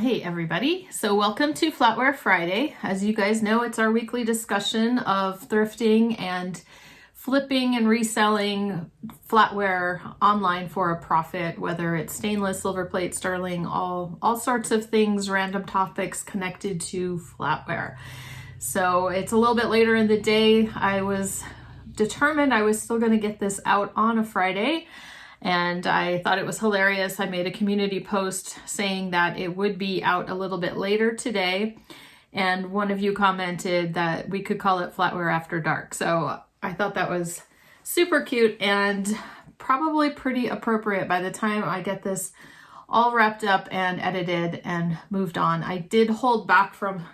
Hey everybody, so welcome to Flatware Friday. As you guys know, it's our weekly discussion of thrifting and flipping and reselling flatware online for a profit, whether it's stainless, silver plate, sterling, all sorts of things, random topics connected to flatware. So it's a little bit later in the day. I was determined I was still going to get this out on a Friday. And I thought it was hilarious. I made a community post saying that it would be out a little bit later today. And one of you commented that we could call it Flatware After Dark. So I thought that was super cute and probably pretty appropriate by the time I get this all wrapped up and edited and moved on. I did hold back from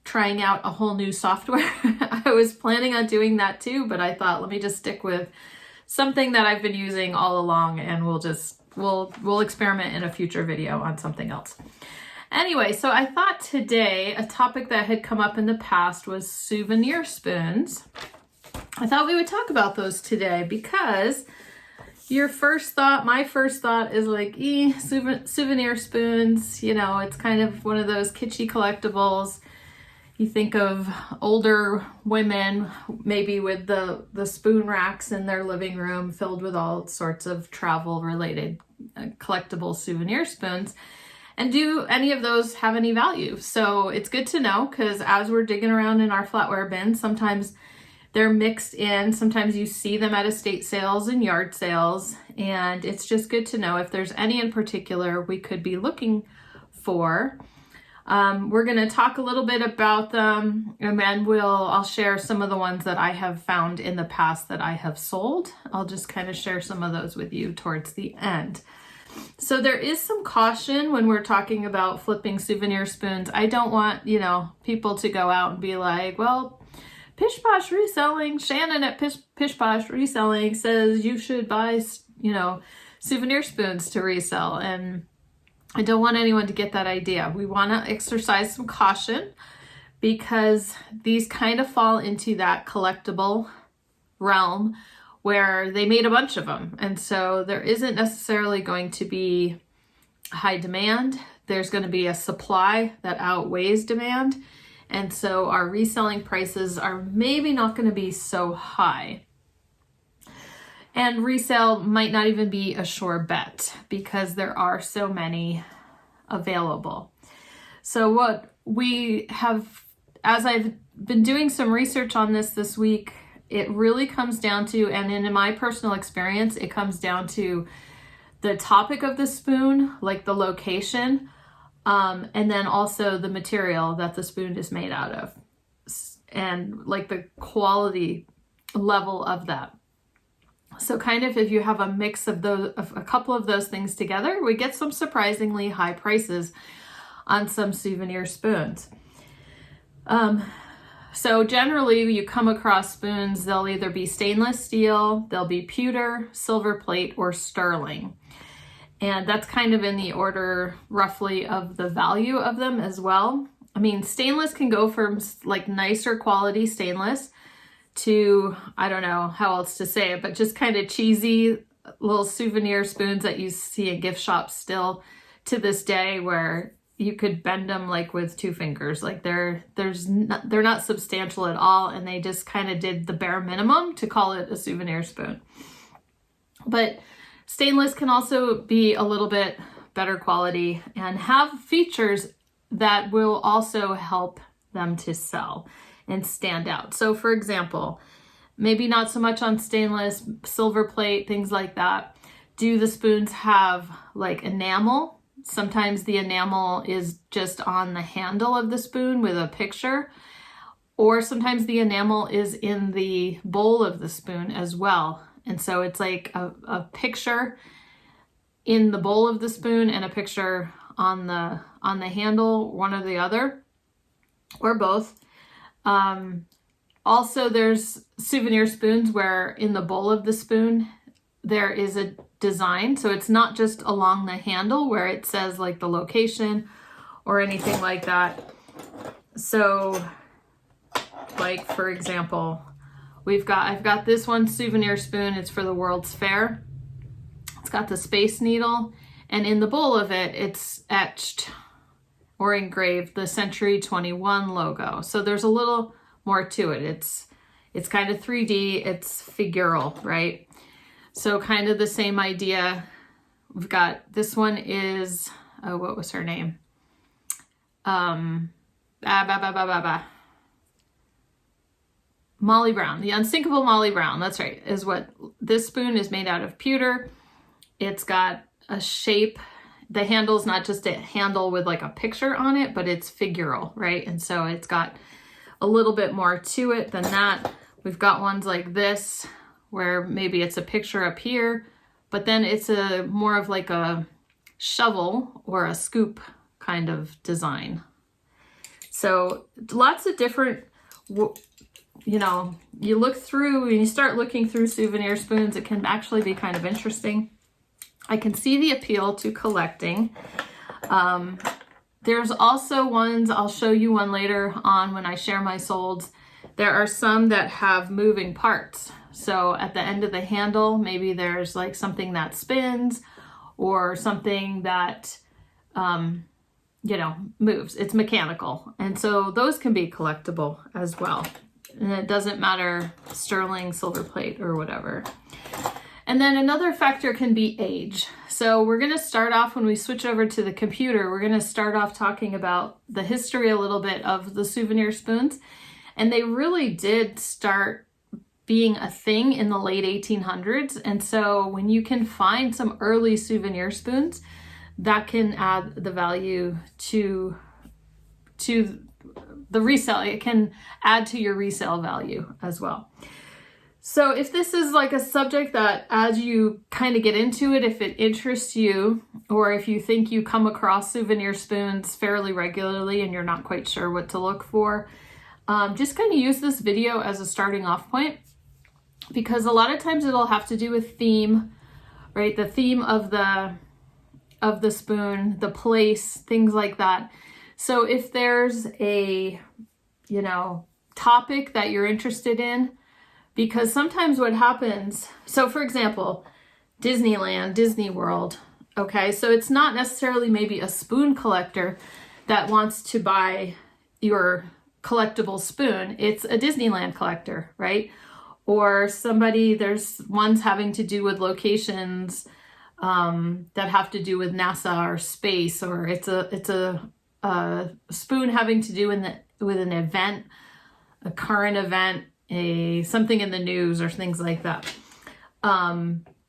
trying out a whole new software. I was planning on doing that too, but I thought, let me just stick with something that I've been using all along, and we'll experiment in a future video on something else. Anyway, so I thought today a topic that had come up in the past was souvenir spoons. I thought we would talk about those today because my first thought is like, souvenir spoons, you know, it's kind of one of those kitschy collectibles. You think of older women, maybe with the spoon racks in their living room filled with all sorts of travel-related collectible souvenir spoons. And do any of those have any value? So it's good to know, because as we're digging around in our flatware bin, sometimes they're mixed in. Sometimes you see them at estate sales and yard sales. And it's just good to know if there's any in particular we could be looking for. We're going to talk a little bit about them, and then I'll share some of the ones that I have found in the past that I have sold. I'll just kind of share some of those with you towards the end. So there is some caution when we're talking about flipping souvenir spoons. I don't want, people to go out and be like, well, Pish Posh Reselling, Shannon at Pish Posh Reselling says you should buy, souvenir spoons to resell. And I don't want anyone to get that idea. We want to exercise some caution because these kind of fall into that collectible realm where they made a bunch of them. And so there isn't necessarily going to be high demand. There's going to be a supply that outweighs demand. And so our reselling prices are maybe not going to be so high. And resale might not even be a sure bet because there are so many available. So what we have, as I've been doing some research on this week, it really comes down to, and in my personal experience, it comes down to the topic of the spoon, like the location, and then also the material that the spoon is made out of, and like the quality level of that. So kind of if you have a mix of a couple of those things together, we get some surprisingly high prices on some souvenir spoons. So generally you come across spoons, they'll either be stainless steel, they'll be pewter, silver plate, or sterling. And that's kind of in the order roughly of the value of them as well. I mean, stainless can go from like nicer quality stainless to, I don't know how else to say it, but just kind of cheesy little souvenir spoons that you see in gift shops still to this day, where you could bend them like with two fingers. Like they're not substantial at all, and they just kind of did the bare minimum to call it a souvenir spoon. But stainless can also be a little bit better quality and have features that will also help them to sell and stand out. So for example, maybe not so much on stainless, silver plate, things like that. Do the spoons have like enamel? Sometimes the enamel is just on the handle of the spoon with a picture, or sometimes the enamel is in the bowl of the spoon as well. And so it's like a picture in the bowl of the spoon and a picture on the handle, one or the other, or both. Also, there's souvenir spoons where in the bowl of the spoon there is a design, so it's not just along the handle where it says like the location or anything like that. So like for example, I've got this one souvenir spoon. It's for the World's Fair. It's got the Space Needle, and in the bowl of it, it's etched or engraved the Century 21 logo. So there's a little more to it. It's kind of 3D, it's figural, right? So kind of the same idea. We've got, this one is, oh, what was her name? Molly Brown, the unsinkable Molly Brown, that's right, is what this spoon is made out of pewter. It's got a shape. The handle's not just a handle with like a picture on it, but it's figural, right? And so it's got a little bit more to it than that. We've got ones like this, where maybe it's a picture up here, but then it's a more of like a shovel or a scoop kind of design. So lots of different, you know, you look through and you start looking through souvenir spoons, it can actually be kind of interesting. I can see the appeal to collecting. There's also ones, I'll show you one later on when I share my solds. There are some that have moving parts. So at the end of the handle, maybe there's like something that spins or something that, you know, moves. It's mechanical. And so those can be collectible as well. And it doesn't matter sterling, silver plate, or whatever. And then another factor can be age. So we're gonna start off, when we switch over to the computer, we're gonna start off talking about the history a little bit of the souvenir spoons. And they really did start being a thing in the late 1800s. And so when you can find some early souvenir spoons, that can add the value to the resale. It can add to your resale value as well. So if this is like a subject that, as you kind of get into it, if it interests you, or if you think you come across souvenir spoons fairly regularly and you're not quite sure what to look for, just kind of use this video as a starting off point, because a lot of times it'll have to do with theme, right? The theme of the spoon, the place, things like that. So if there's a, you know, topic that you're interested in, because sometimes what happens, so for example, Disneyland, Disney World, okay? So it's not necessarily maybe a spoon collector that wants to buy your collectible spoon. It's a Disneyland collector, right? Or somebody, there's ones having to do with locations that have to do with NASA or space, or it's a spoon having to do with an event, a current event, something in the news or things like that.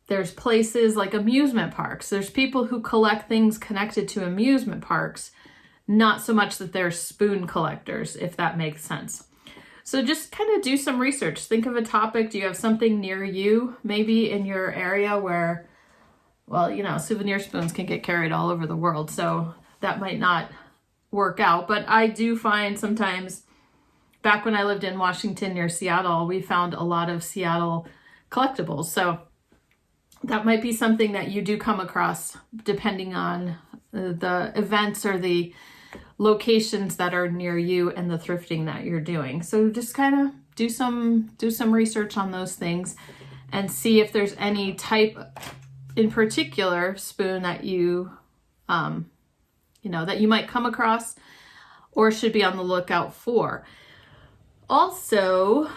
There's places like amusement parks. There's people who collect things connected to amusement parks, not so much that they're spoon collectors, if that makes sense. So just kind of do some research. Think of a topic. Do you have something near you, maybe in your area where, well, you know, souvenir spoons can get carried all over the world, so that might not work out. But I do find sometimes, back when I lived in Washington near Seattle, we found a lot of Seattle collectibles. So that might be something that you do come across depending on the events or the locations that are near you and the thrifting that you're doing. So just kind of do some research on those things and see if there's any type in particular spoon that you know, that you might come across or should be on the lookout for. Also,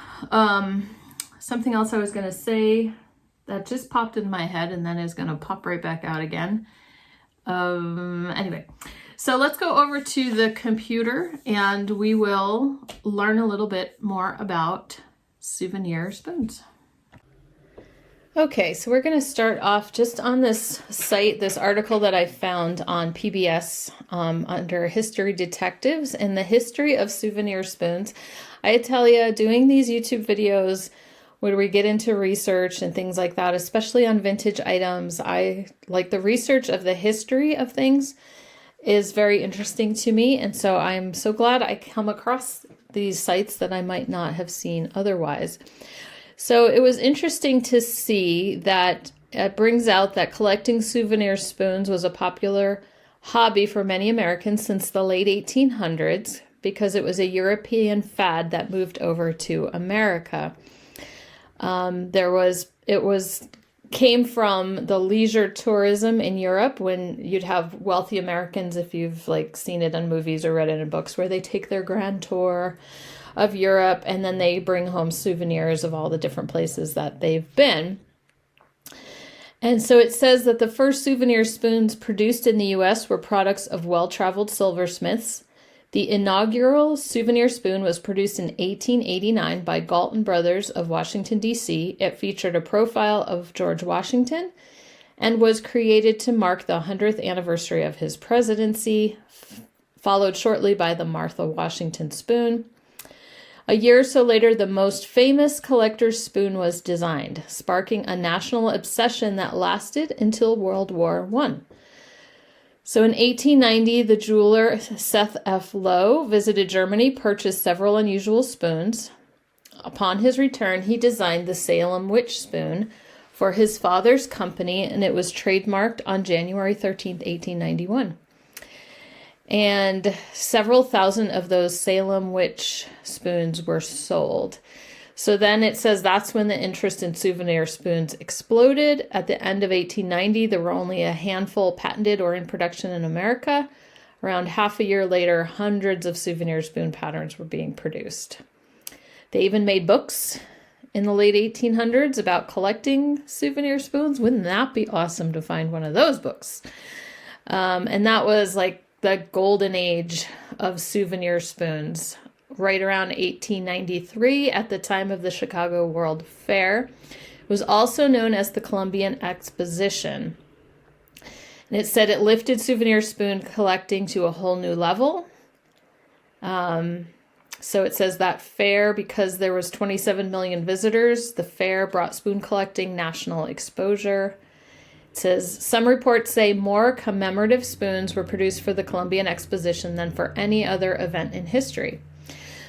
something else I was going to say that just popped in my head and then is going to pop right back out again. Anyway, so let's go over to the computer and we will learn a little bit more about souvenir spoons. Okay, so we're going to start off just on this site, this article that I found on PBS under History Detectives and the history of souvenir spoons. I tell you, doing these YouTube videos where we get into research and things like that, especially on vintage items, I like the research of the history of things is very interesting to me. And so I'm so glad I come across these sites that I might not have seen otherwise. So it was interesting to see that it brings out that collecting souvenir spoons was a popular hobby for many Americans since the late 1800s because it was a European fad that moved over to America. It was came from the leisure tourism in Europe, when you'd have wealthy Americans, if you've like seen it on movies or read it in books, where they take their grand tour of Europe and then they bring home souvenirs of all the different places that they've been. And so it says that the first souvenir spoons produced in the US were products of well-traveled silversmiths. The inaugural souvenir spoon was produced in 1889 by Galton Brothers of Washington, D.C. It featured a profile of George Washington and was created to mark the 100th anniversary of his presidency, followed shortly by the Martha Washington spoon. A year or so later, the most famous collector's spoon was designed, sparking a national obsession that lasted until World War I. So in 1890, the jeweler Seth F. Lowe visited Germany, purchased several unusual spoons. Upon his return, he designed the Salem Witch spoon for his father's company, and it was trademarked on January 13th, 1891. And several thousand of those Salem Witch spoons were sold. So then it says that's when the interest in souvenir spoons exploded. At the end of 1890, there were only a handful patented or in production in America. Around half a year later, hundreds of souvenir spoon patterns were being produced. They even made books in the late 1800s about collecting souvenir spoons. Wouldn't that be awesome to find one of those books? And that was like the golden age of souvenir spoons, right around 1893 at the time of the Chicago World Fair. It was also known as the Columbian Exposition. And it said it lifted souvenir spoon collecting to a whole new level. So it says that fair, because there was 27 million visitors, the fair brought spoon collecting national exposure. It says, some reports say more commemorative spoons were produced for the Columbian Exposition than for any other event in history.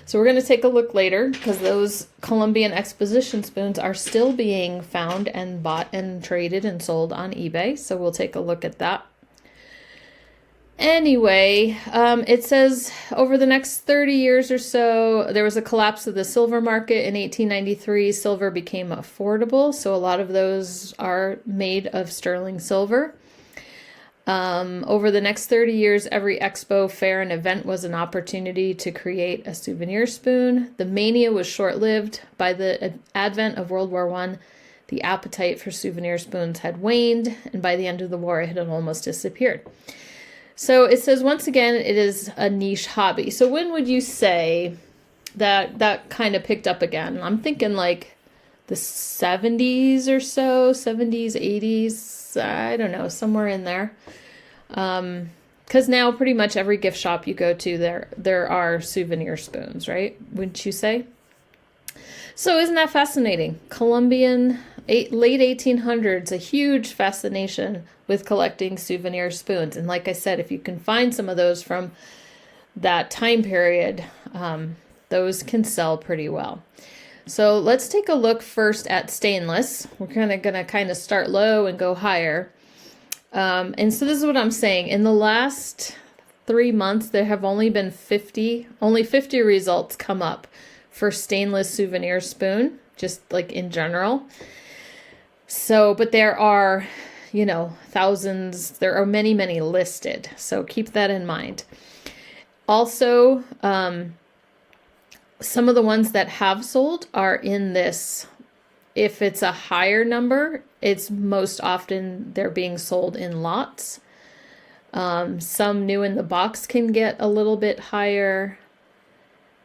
So we're going to take a look later, because those Columbian Exposition spoons are still being found and bought and traded and sold on eBay. So we'll take a look at that. Anyway, it says over the next 30 years or so, there was a collapse of the silver market. In 1893, silver became affordable. So a lot of those are made of sterling silver. Over the next 30 years, every expo, fair, and event was an opportunity to create a souvenir spoon. The mania was short-lived. By the advent of World War I, the appetite for souvenir spoons had waned, and by the end of the war, it had almost disappeared. So it says, once again, it is a niche hobby. So when would you say that kind of picked up again? I'm thinking like the 70s or so, 70s, 80s, I don't know, somewhere in there. Because now pretty much every gift shop you go to, there are souvenir spoons, right? Wouldn't you say? So isn't that fascinating? Columbian, late 1800s, a huge fascination with collecting souvenir spoons. And like I said, if you can find some of those from that time period, those can sell pretty well. So let's take a look first at stainless. We're going to start low and go higher. And so this is what I'm saying. In the last 3 months, there have only 50 results come up for stainless souvenir spoon, just like in general. So, but there are, thousands, there are many, many listed. So keep that in mind. Also, some of the ones that have sold are in this. If it's a higher number, it's most often they're being sold in lots. Some new in the box can get a little bit higher.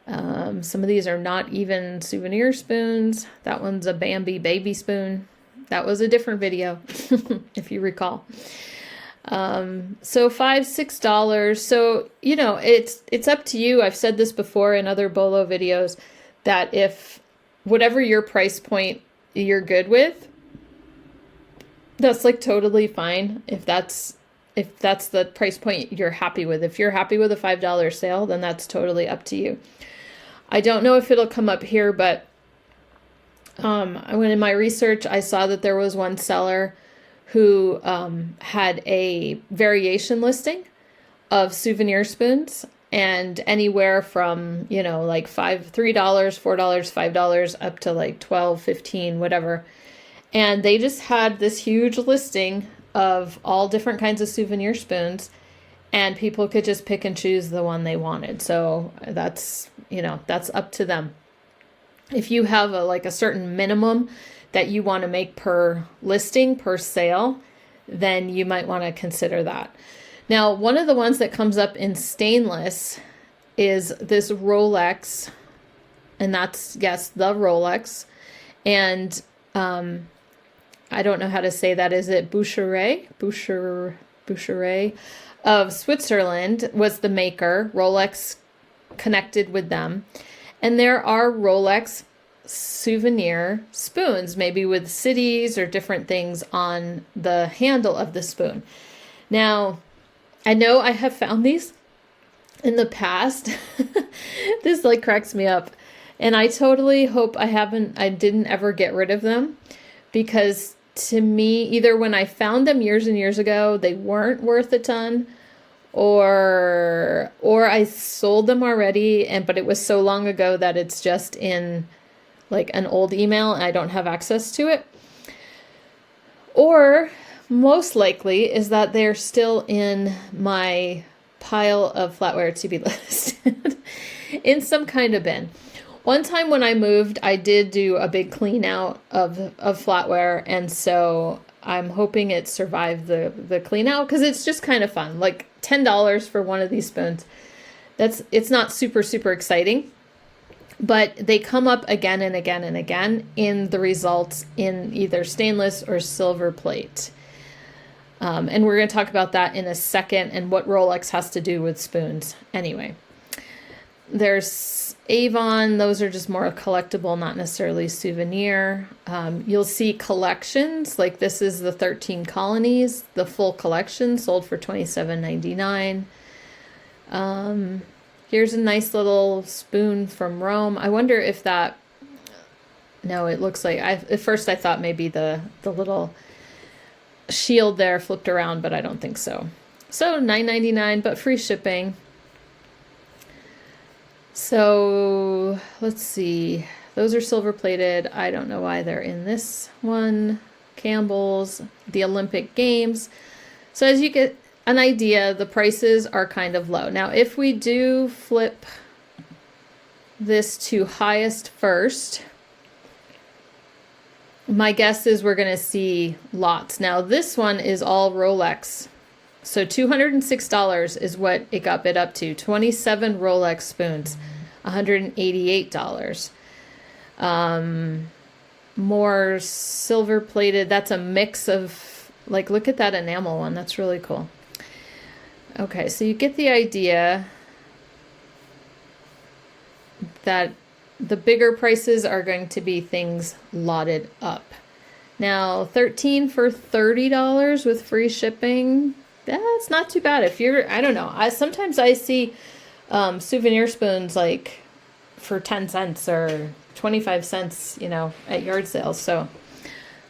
Some of these are not even souvenir spoons. That one's a Bambi baby spoon. That was a different video, if you recall. So $5, $6. So, it's up to you. I've said this before in other Bolo videos, that if whatever your price point you're good with, that's like totally fine. If that's the price point you're happy with. If you're happy with a $5 sale, then that's totally up to you. I don't know if it'll come up here, but when in my research, I saw that there was one seller who had a variation listing of souvenir spoons, and anywhere from, like $3, $4, $5 up to like $12, $15, whatever. And they just had this huge listing of all different kinds of souvenir spoons, and people could just pick and choose the one they wanted. So that's, that's up to them. If you have a certain minimum that you want to make per listing, per sale, then you might want to consider that. Now, one of the ones that comes up in stainless is this Rolex, and that's, yes, the Rolex. And I don't know how to say that. Is it Boucherie of Switzerland was the maker. Rolex connected with them. And there are Rolex souvenir spoons, maybe with cities or different things on the handle of the spoon. Now, I know I have found these in the past. This cracks me up. And I totally hope I didn't ever get rid of them, because to me, either when I found them years and years ago, they weren't worth a ton, or I sold them already, but it was so long ago that it's just in an old email and I don't have access to it. Or most likely is that they're still in my pile of flatware to be listed in some kind of bin. One time when I moved, I did do a big clean out of flatware, and so I'm hoping it survived the clean out, because it's just kind of fun. $10 for one of these spoons. It's not super, super exciting, but they come up again and again and again in the results in either stainless or silver plate. And we're going to talk about that in a second, and what Rolex has to do with spoons. Anyway, there's Avon. Those are just more collectible, not necessarily souvenir. You'll see collections, like this is the 13 colonies. The full collection sold for $27.99. Here's a nice little spoon from Rome. I wonder if that... No, it looks like... At first I thought maybe the little shield there flipped around, but I don't think so. So $9.99, but free shipping. So let's see. Those are silver plated. I don't know why they're in this one. Campbell's, the Olympic Games. So as you get an idea, the prices are kind of low. Now, if we do flip this to highest first, my guess is we're going to see lots. Now, this one is all Rolex. So $206 is what it got bid up to. 27 Rolex spoons, $188. More silver plated. That's a mix of, look at that enamel one. That's really cool. Okay, so you get the idea that the bigger prices are going to be things lotted up. Now, 13 for $30 with free shipping. That's not too bad. If you're, I don't know. Sometimes I see souvenir spoons for 10 cents or 25 cents, at yard sales. So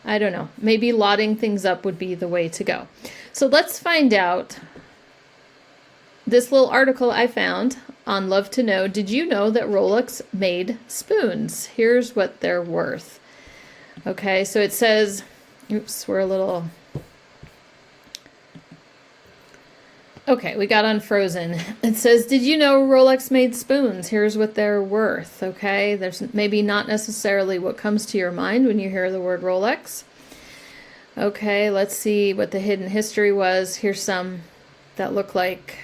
I don't know. Maybe lotting things up would be the way to go. So let's find out. This little article I found on Love to Know. Did you know that Rolex made spoons? Here's what they're worth. Okay, so it says, oops, we're a little... Okay, we got unfrozen. It says, did you know Rolex made spoons? Here's what they're worth, okay? There's maybe not necessarily what comes to your mind when you hear the word Rolex. Okay, let's see what the hidden history was. Here's some that look like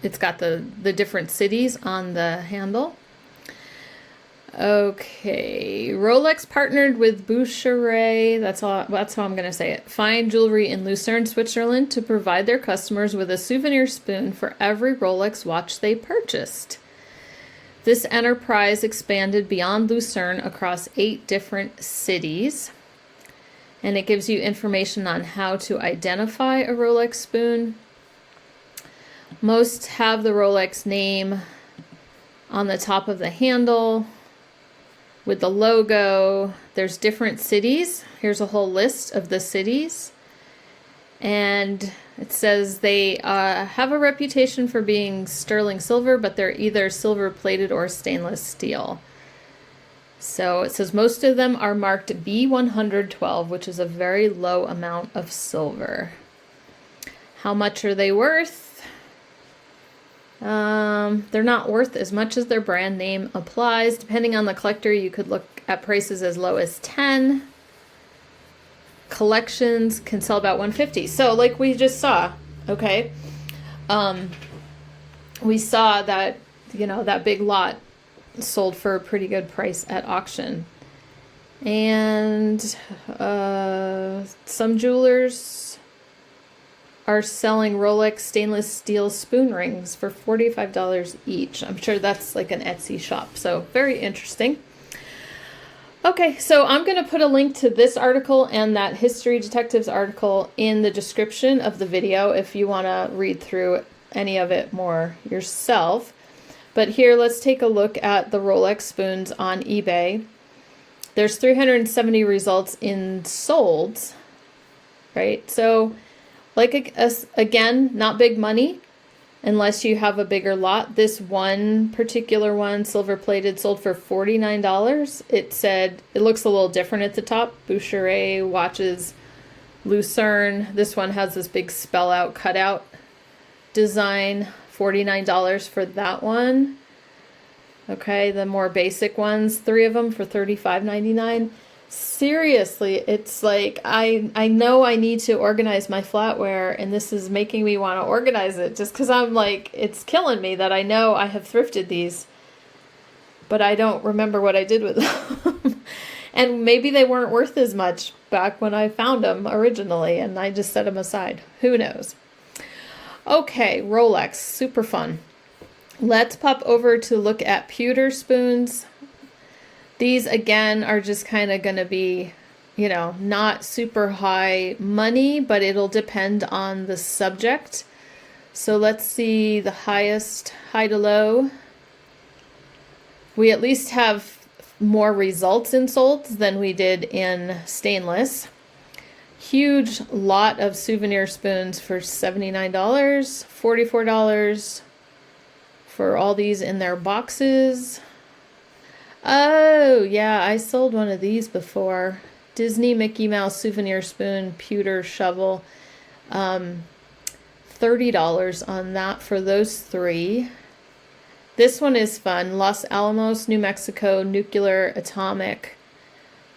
it's got the different cities on the handle. Okay, Rolex partnered with Boucherie, that's how I'm going to say it, fine jewelry in Lucerne, Switzerland, to provide their customers with a souvenir spoon for every Rolex watch they purchased. This enterprise expanded beyond Lucerne across 8 different cities, and it gives you information on how to identify a Rolex spoon. Most have the Rolex name on the top of the handle with the logo. There's different cities. Here's a whole list of the cities. And it says they have a reputation for being sterling silver, but they're either silver plated or stainless steel. So it says most of them are marked B112, which is a very low amount of silver. How much are they worth? They're not worth as much as their brand name applies. Depending on the collector, you could look at prices as low as 10. Collections can sell about 150. So like we just saw, okay? We saw that, you know, that big lot sold for a pretty good price at auction. And some jewelers are selling Rolex stainless steel spoon rings for $45 each. I'm sure that's like an Etsy shop. So very interesting. Okay, so I'm going to put a link to this article and that History Detectives article in the description of the video if you want to read through any of it more yourself. But here, let's take a look at the Rolex spoons on eBay. There's 370 results in solds, right? So, like, again, not big money unless you have a bigger lot. This one particular one, silver plated, sold for $49. It said, it looks a little different at the top. Boucherie watches Lucerne. This one has this big spell out cutout design. $49 for that one. Okay, the more basic ones, 3 of them for $35.99. Seriously, it's like I know I need to organize my flatware, and this is making me want to organize it just because I'm like, it's killing me that I know I have thrifted these, but I don't remember what I did with them. And maybe they weren't worth as much back when I found them originally, and I just set them aside. Who knows? Okay, Rolex, super fun. Let's pop over to look at pewter spoons. These, again, are just kind of going to be, you know, not super high money, but it'll depend on the subject. So let's see the highest, high to low. We at least have more results in solds than we did in stainless. Huge lot of souvenir spoons for $79, $44 for all these in their boxes. Oh, yeah, I sold one of these before. Disney Mickey Mouse souvenir spoon, pewter shovel. $30 on that for those 3. This one is fun. Los Alamos, New Mexico, nuclear, atomic.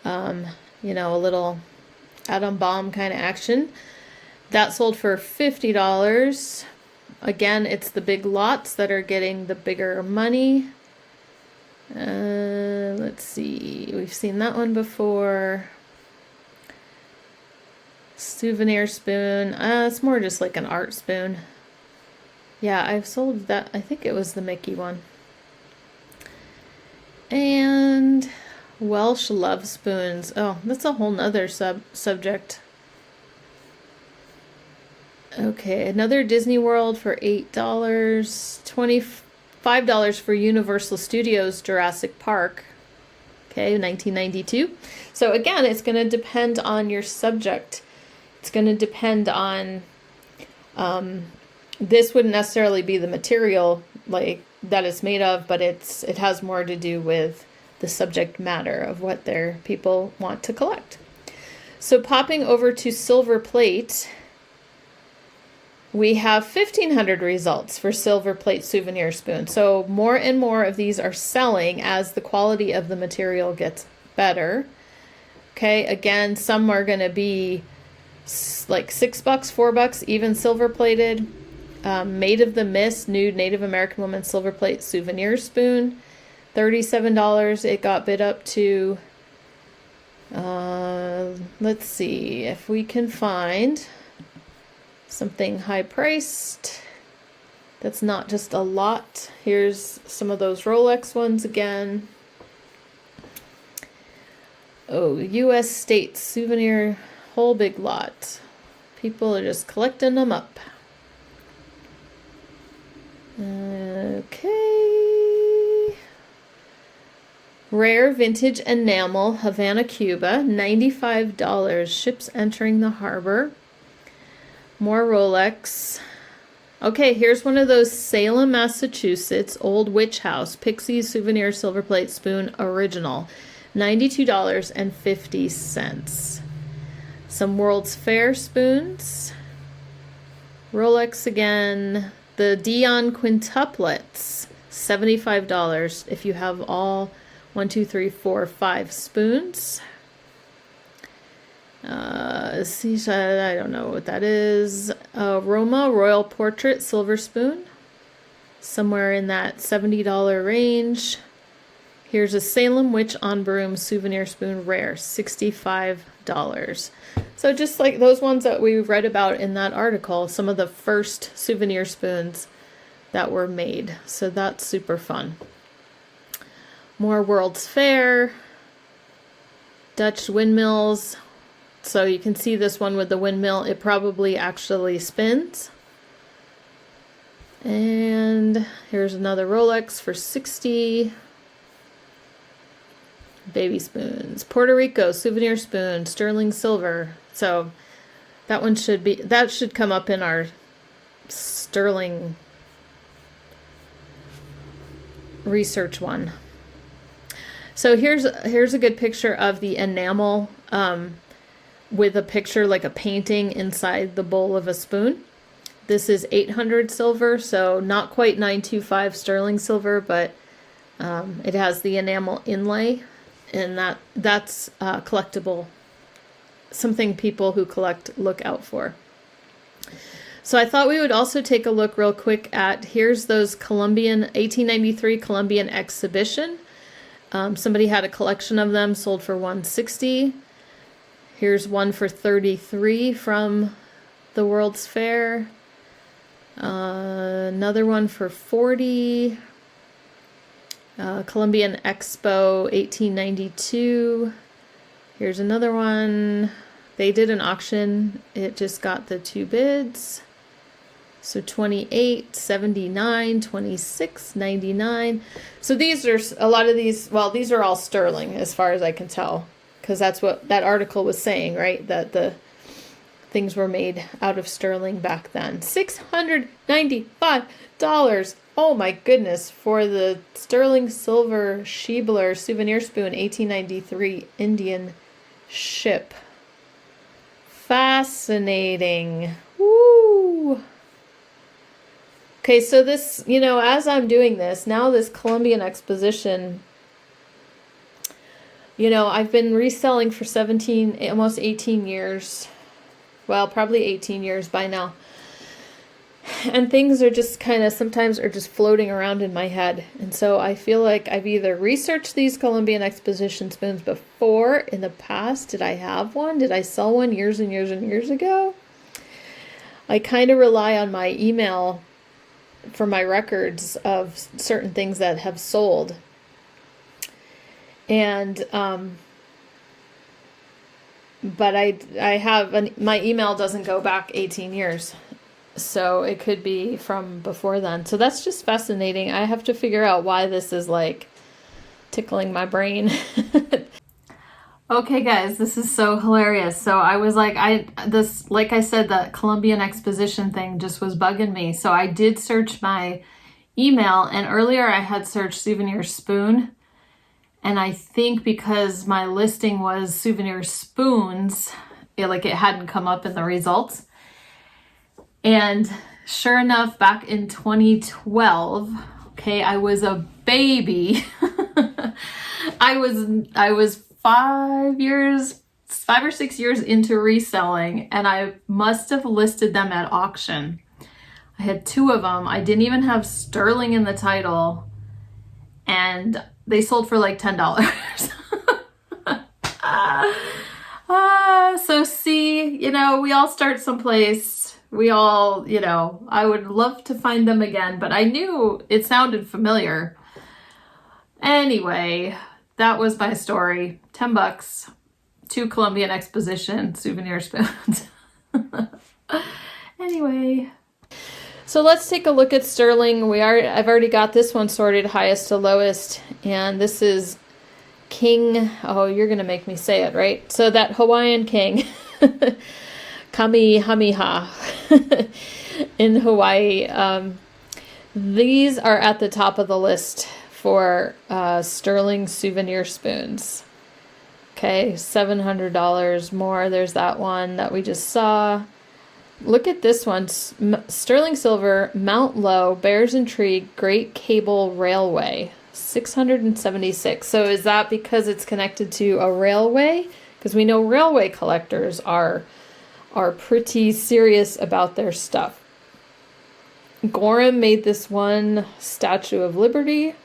You know, a little atom bomb kind of action. That sold for $50. Again, it's the big lots that are getting the bigger money. Let's see. We've seen that one before. Souvenir spoon. It's more just like an art spoon. Yeah, I've sold that. I think it was the Mickey one. And Welsh love spoons. Oh, that's a whole nother subject. Okay, another Disney World for $8. $25 for Universal Studios Jurassic Park. Okay, 1992. So again, it's going to depend on your subject. It's going to depend on, this wouldn't necessarily be the material like that it's made of, but it has more to do with the subject matter of what their people want to collect. So popping over to silver plate, we have 1,500 results for silver plate souvenir spoon. So more and more of these are selling as the quality of the material gets better. Okay, again, some are going to be like $6, $4, even silver plated. Made of the Mist, nude Native American woman silver plate souvenir spoon, $37. It got bid up to, let's see if we can find something high priced that's not just a lot. Here's some of those Rolex ones again. Oh, U.S. State souvenir, whole big lot. People are just collecting them up. Okay. Rare vintage enamel, Havana, Cuba, $95. Ships entering the harbor. More Rolex. Okay, here's one of those Salem, Massachusetts, Old Witch House, Pixie Souvenir Silver Plate Spoon Original. $92.50. Some World's Fair spoons. Rolex again. The Dion quintuplets, $75 if you have all 1, 2, 3, 4, 5 spoons. I don't know what that is. Roma Royal Portrait silver spoon, somewhere in that $70 range. Here's a Salem Witch on Broom souvenir spoon rare, $65. So just like those ones that we read about in that article, some of the first souvenir spoons that were made. So that's super fun. More World's Fair, Dutch windmills. So you can see this one with the windmill, it probably actually spins. And here's another Rolex for $60. Baby spoons. Puerto Rico souvenir spoon, sterling silver. So that one should come up in our sterling research one. So here's a good picture of the enamel with a picture like a painting inside the bowl of a spoon. This is 800 silver, so not quite 925 sterling silver, but it has the enamel inlay, and that's collectible, something people who collect look out for. So I thought we would also take a look real quick at, here's those 1893 Columbian Exposition. Somebody had a collection of them, sold for $160. Here's one for $33 from the World's Fair. Another one for $40. Columbian Expo 1892. Here's another one. They did an auction. It just got the 2 bids. So $28, $79, $26, $99. So these are a lot of these. Well, these are all sterling as far as I can tell, because that's what that article was saying, right? That the things were made out of sterling back then. $695. Oh my goodness, for the sterling silver Schiebler souvenir spoon, 1893 Indian ship. Fascinating. Woo! Okay, so this, as I'm doing this, now this Columbian Exposition, I've been reselling for 17, almost 18 years. Well, probably 18 years by now. And things are just sometimes are just floating around in my head. And so I feel like I've either researched these Columbian Exposition spoons before in the past. Did I have one? Did I sell one years and years and years ago? I kind of rely on my email for my records of certain things that have sold. And, but I have, my email doesn't go back 18 years. So it could be from before then. So that's just fascinating. I have to figure out why this is like tickling my brain. Okay guys, this is so hilarious. So I was like, like I said, that Columbian Exposition thing just was bugging me. So I did search my email, and earlier I had searched Souvenir Spoon. And I think because my listing was Souvenir Spoons, it hadn't come up in the results. And sure enough, back in 2012, okay, I was a baby. I was 5 or 6 years into reselling, and I must have listed them at auction. I had 2 of them. I didn't even have sterling in the title, and they sold for like $10. So see, we all start someplace. We all, I would love to find them again, but I knew it sounded familiar. Anyway, that was my story. $10, 2 Columbian Exposition souvenir spoons. Anyway, so let's take a look at sterling. I've already got this one sorted highest to lowest, and this is King. Oh, you're gonna make me say it, right? So that Hawaiian king. Kamehameha in Hawaii. These are at the top of the list for sterling souvenir spoons. Okay, $700 more. There's that one that we just saw. Look at this one. Sterling silver, Mount Low, Bears Intrigue, Great Cable Railway. 676. So is that because it's connected to a railway? Because we know railway collectors are pretty serious about their stuff. Gorham made this one Statue of Liberty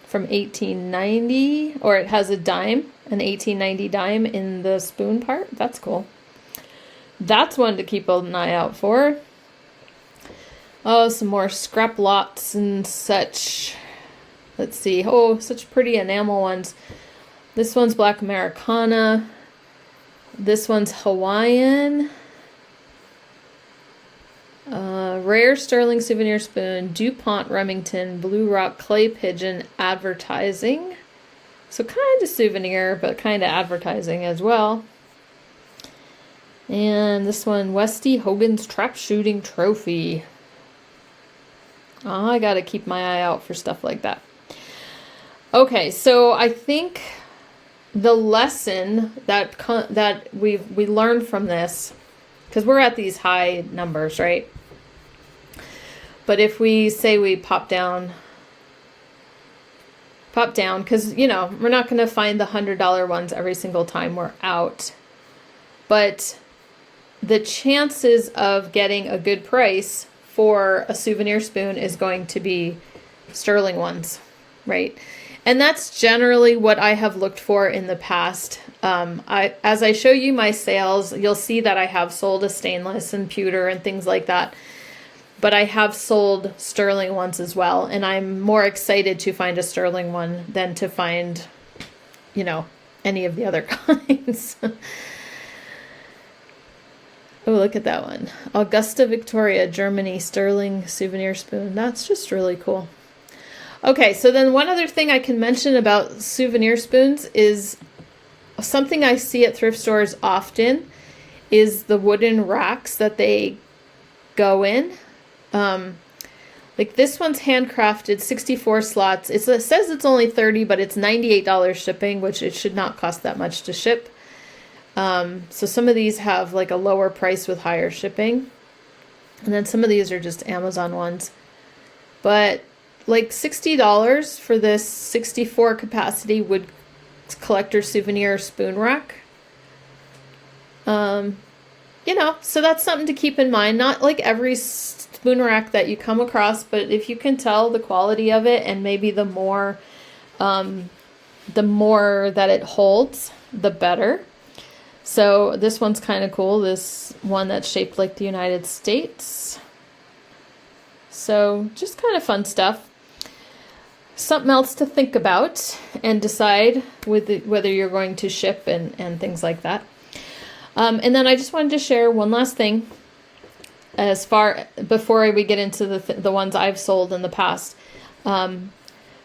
from 1890, or it has a dime, an 1890 dime in the spoon part. That's cool. That's one to keep an eye out for. Oh, some more scrap lots and such. Let's see. Oh, such pretty enamel ones. This one's Black Americana. This one's Hawaiian. Rare sterling souvenir spoon, DuPont Remington, Blue Rock clay pigeon, advertising. So kind of souvenir, but kind of advertising as well. And this one, Westy Hogan's Trap Shooting Trophy. Oh, I gotta keep my eye out for stuff like that. Okay, so I think the lesson that we learned from this, because we're at these high numbers, right? But if we say we pop down, because, you know, we're not going to find the $100 ones every single time we're out. But the chances of getting a good price for a souvenir spoon is going to be sterling ones, right? And that's generally what I have looked for in the past. As I show you my sales, you'll see that I have sold a stainless and pewter and things like that. But I have sold sterling ones as well. And I'm more excited to find a sterling one than to find, you know, any of the other kinds. Oh, look at that one. Augusta Victoria, Germany, sterling souvenir spoon. That's just really cool. Okay, so then one other thing I can mention about souvenir spoons is something I see at thrift stores often is the wooden racks that they go in. Like this one's handcrafted, 64 slots. It says it's only 30, but it's $98 shipping, which it should not cost that much to ship. So some of these have like a lower price with higher shipping. And then some of these are just Amazon ones. But like $60 for this 64 capacity wood collector souvenir spoon rack. You know, so that's something to keep in mind. Not like every spoon rack that you come across, but if you can tell the quality of it and maybe the more that it holds, the better. So this one's kind of cool. This one that's shaped like the United States. So just kind of fun stuff. Something else to think about and decide whether you're going to ship and things like that. And then I just wanted to share one last thing before we get into the ones I've sold in the past.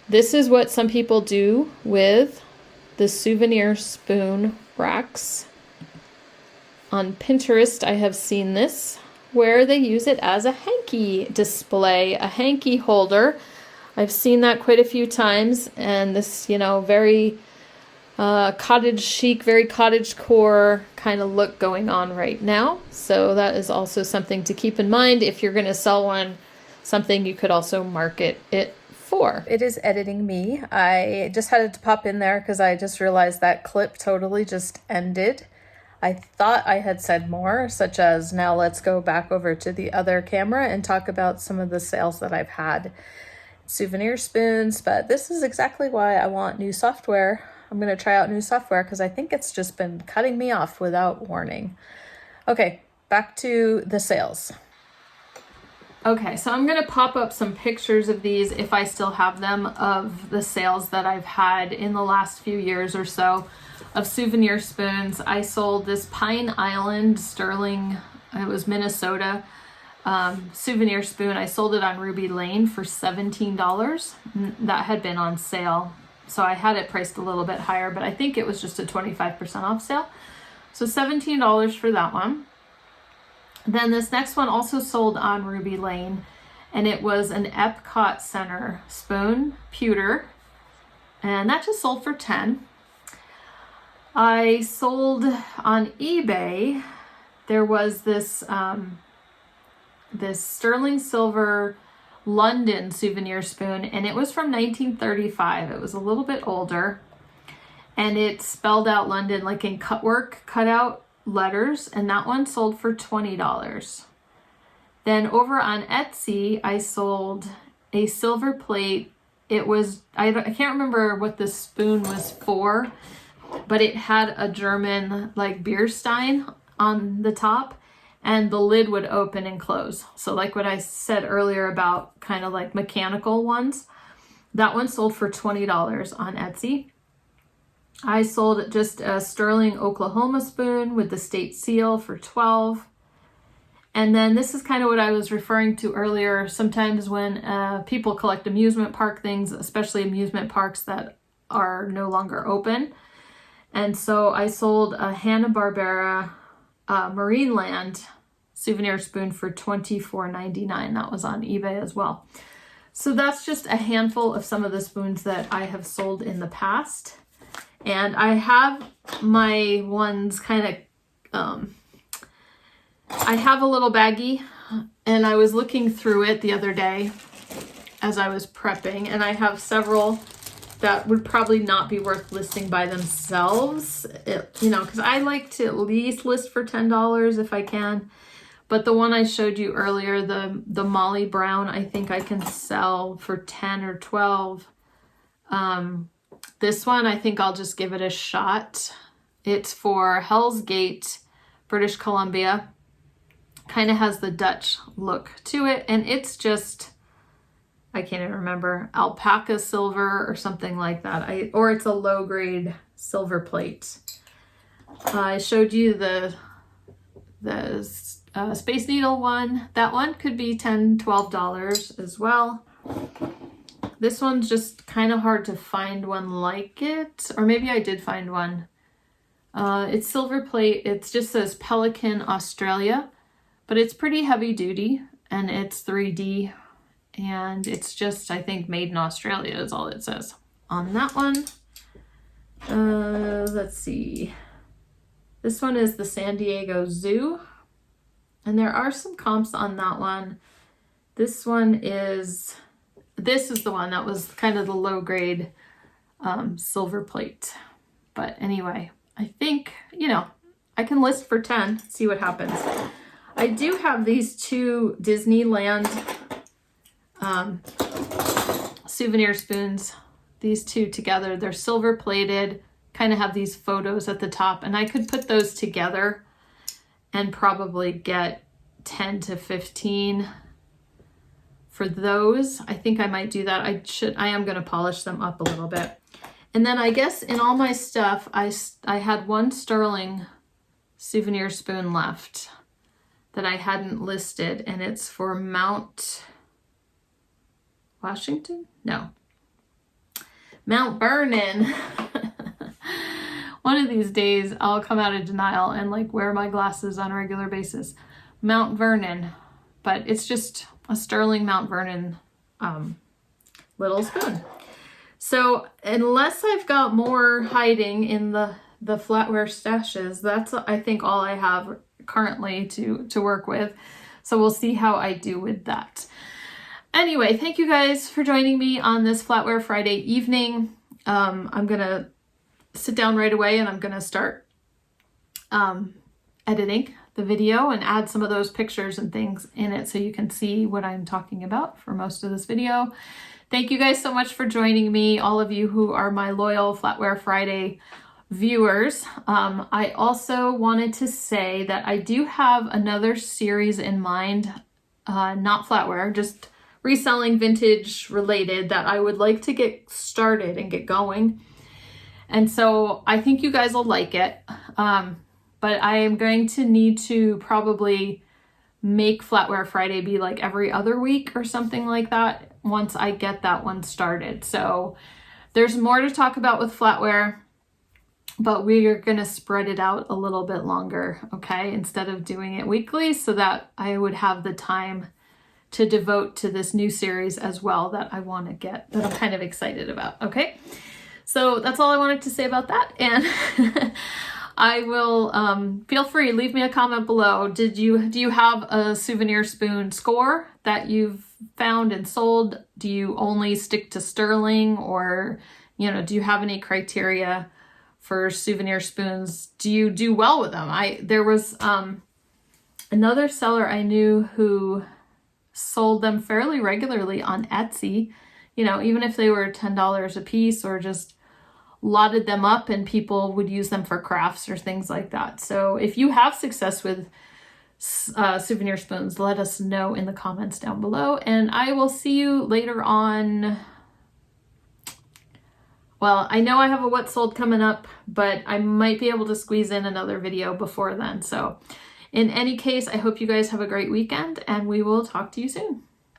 This is what some people do with the souvenir spoon racks. On Pinterest, I have seen this where they use it as a hanky display, a hanky holder. I've seen that quite a few times, and this, you know, very cottage chic, very cottage core kind of look going on right now. So that is also something to keep in mind. If you're going to sell one, something you could also market it for. It is editing me. I just had to pop in there because I just realized that clip totally just ended. I thought I had said more, such as now let's go back over to the other camera and talk about some of the sales that I've had. Souvenir spoons, but this is exactly why I want new software. I'm going to try out new software because I think it's just been cutting me off without warning. Okay, back to the sales. Okay, so I'm going to pop up some pictures of these, if I still have them, of the sales that I've had in the last few years or so of souvenir spoons. I sold this Pine Island sterling, it was Minnesota, souvenir spoon. I sold it on Ruby Lane for $17. That had been on sale. So I had it priced a little bit higher, but I think it was just a 25% off sale. So $17 for that one. Then this next one also sold on Ruby Lane, and it was an Epcot Center spoon, pewter, and that just sold for $10. I sold on eBay, there was this this sterling silver London souvenir spoon, and it was from 1935. It was a little bit older, and it spelled out London like in cut out letters, and that one sold for $20. Then over on Etsy, I sold a silver plate. It was, I can't remember what the spoon was for, but it had a German like beer stein on the top, and the lid would open and close. So like what I said earlier about kind of like mechanical ones, that one sold for $20 on Etsy. I sold just a sterling Oklahoma spoon with the state seal for $12. And then this is kind of what I was referring to earlier. Sometimes when people collect amusement park things, especially amusement parks that are no longer open. And so I sold a Hanna-Barbera Marineland souvenir spoon for $24.99. That was on eBay as well. So that's just a handful of some of the spoons that I have sold in the past. And I have my ones kind of, I have a little baggie, and I was looking through it the other day as I was prepping, and I have several that would probably not be worth listing by themselves, you know, because I like to at least list for $10 if I can. But the one I showed you earlier, the Molly Brown, I think I can sell for 10 or 12. This one, I think I'll just give it a shot. It's for Hell's Gate, British Columbia. Kind of has the Dutch look to it, and it's just, I can't even remember, alpaca silver or something like that. Or it's a low grade silver plate. I showed you the Space Needle one. That one could be $10, $12 as well. This one's just kind of hard to find one like it, or maybe I did find one. It's silver plate. It just says Pelican Australia, but it's pretty heavy duty, and it's 3D, and it's just, I think, made in Australia is all it says on that one. Let's see. This one is the San Diego Zoo, and there are some comps on that one. This is the one that was kind of the low grade silver plate. But anyway, I think, you know, I can list for 10, see what happens. I do have these two Disneyland souvenir spoons, these two together. They're silver plated, kind of have these photos at the top, and I could put those together and probably get 10 to 15 for those. I think I might do that. I am going to polish them up a little bit. And then I guess in all my stuff, I had one sterling souvenir spoon left that I hadn't listed, and it's for Mount Washington? No. Mount Vernon. One of these days I'll come out of denial and like wear my glasses on a regular basis. Mount Vernon, but it's just a sterling Mount Vernon little spoon. So unless I've got more hiding in the flatware stashes, that's I think all I have currently to work with. So we'll see how I do with that. Anyway, thank you guys for joining me on this Flatware Friday evening. I'm gonna sit down right away and I'm gonna start editing the video and add some of those pictures and things in it so you can see what I'm talking about for most of this video. Thank you guys so much for joining me, all of you who are my loyal Flatware Friday viewers. I also wanted to say that I do have another series in mind, not flatware, just reselling vintage related, that I would like to get started and get going. And so I think you guys will like it. But I am going to need to probably make Flatware Friday be like every other week or something like that once I get that one started. So there's more to talk about with flatware, but we are going to spread it out a little bit longer, okay, instead of doing it weekly, so that I would have the time to devote to this new series as well that I want to get, that I'm kind of excited about, okay? So that's all I wanted to say about that. And I will, feel free, leave me a comment below. Do you have a Souvenir Spoon score that you've found and sold? Do you only stick to sterling, or, you know, do you have any criteria for Souvenir Spoons? Do you do well with them? There was another seller I knew who sold them fairly regularly on Etsy, you know, even if they were $10 a piece, or just lotted them up and people would use them for crafts or things like that. So if you have success with Souvenir Spoons, let us know in the comments down below, and I will see you later on. Well, I know I have a what sold coming up, but I might be able to squeeze in another video before then. So in any case, I hope you guys have a great weekend, and we will talk to you soon.